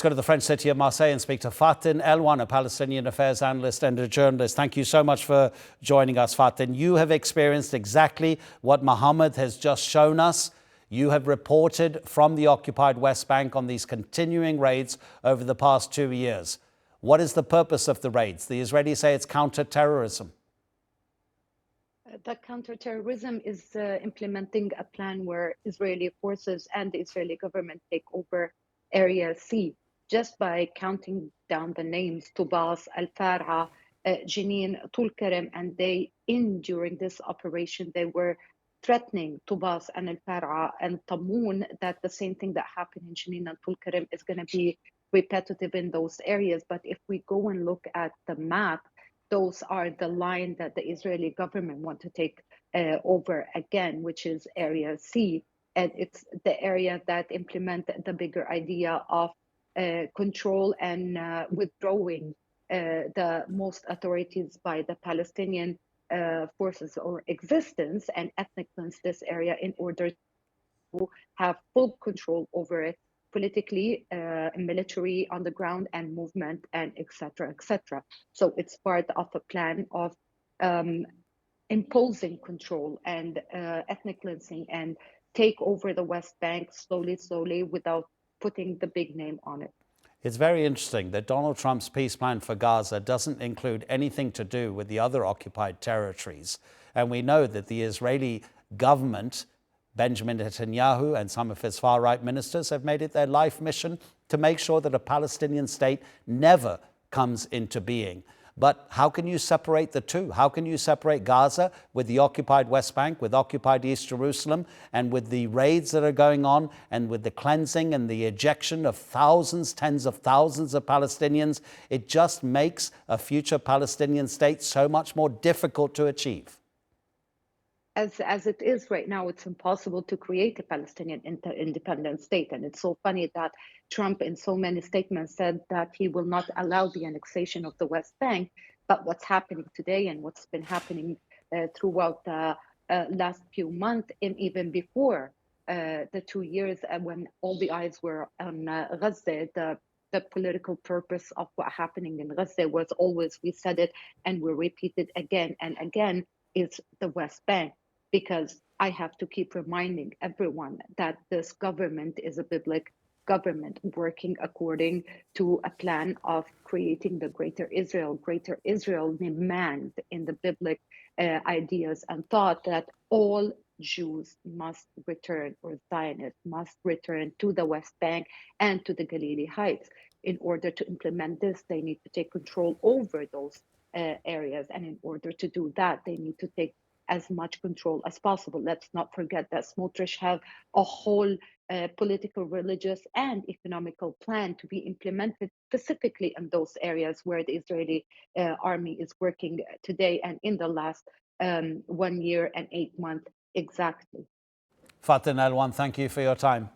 Let's go to the French city of Marseille and speak to Faten Elwan, a Palestinian Affairs Analyst and a journalist. Thank you so much for joining us, Faten. You have experienced exactly what Mohammed has just shown us. You have reported from the occupied West Bank on these continuing raids over the past 2 years. What is the purpose of the raids? The Israelis say it's counter-terrorism. The counterterrorism is implementing a plan where Israeli forces and the Israeli government take over Area C. Just by counting down the names, Tubas, Al-Far'a, Jenin, Tulkarem, and during this operation, they were threatening Tubas and Al-Far'a and Tamoon that the same thing that happened in Jenin and Tulkarem is going to be repetitive in those areas. But if we go and look at the map, those are the line that the Israeli government want to take over again, which is Area C. And it's the area that implement the bigger idea of control and withdrawing the most authorities by the Palestinian forces or existence and ethnic cleanse this area in order to have full control over it politically, military on the ground and movement and etc. etc. So it's part of a plan of imposing control and ethnic cleansing and take over the West Bank slowly without putting the big name on it. It's very interesting that Donald Trump's peace plan for Gaza doesn't include anything to do with the other occupied territories. And we know that the Israeli government, Benjamin Netanyahu and some of his far-right ministers, have made it their life mission to make sure that a Palestinian state never comes into being. But how can you separate the two? How can you separate Gaza with the occupied West Bank, with occupied East Jerusalem, and with the raids that are going on, and with the cleansing and the ejection of thousands, tens of thousands of Palestinians? It just makes a future Palestinian state so much more difficult to achieve. As it is right now, it's impossible to create a Palestinian independent state. And it's so funny that Trump in so many statements said that he will not allow the annexation of the West Bank. But what's happening today and what's been happening throughout the last few months and even before the 2 years when all the eyes were on Gaza, the political purpose of what happening in Gaza was always, we said it and we repeat it again and again, is the West Bank. Because I have to keep reminding everyone that this government is a biblical government working according to a plan of creating the Greater Israel. Greater Israel demands in the biblical ideas and thought that all Jews must return, or Zionists must return to the West Bank and to the Galilee Heights. In order to implement this, they need to take control over those areas. And in order to do that, they need to take as much control as possible. Let's not forget that Smotrich have a whole political, religious, and economical plan to be implemented specifically in those areas where the Israeli army is working today and in the last 1 year and 8 months exactly. Faten Elwan, thank you for your time.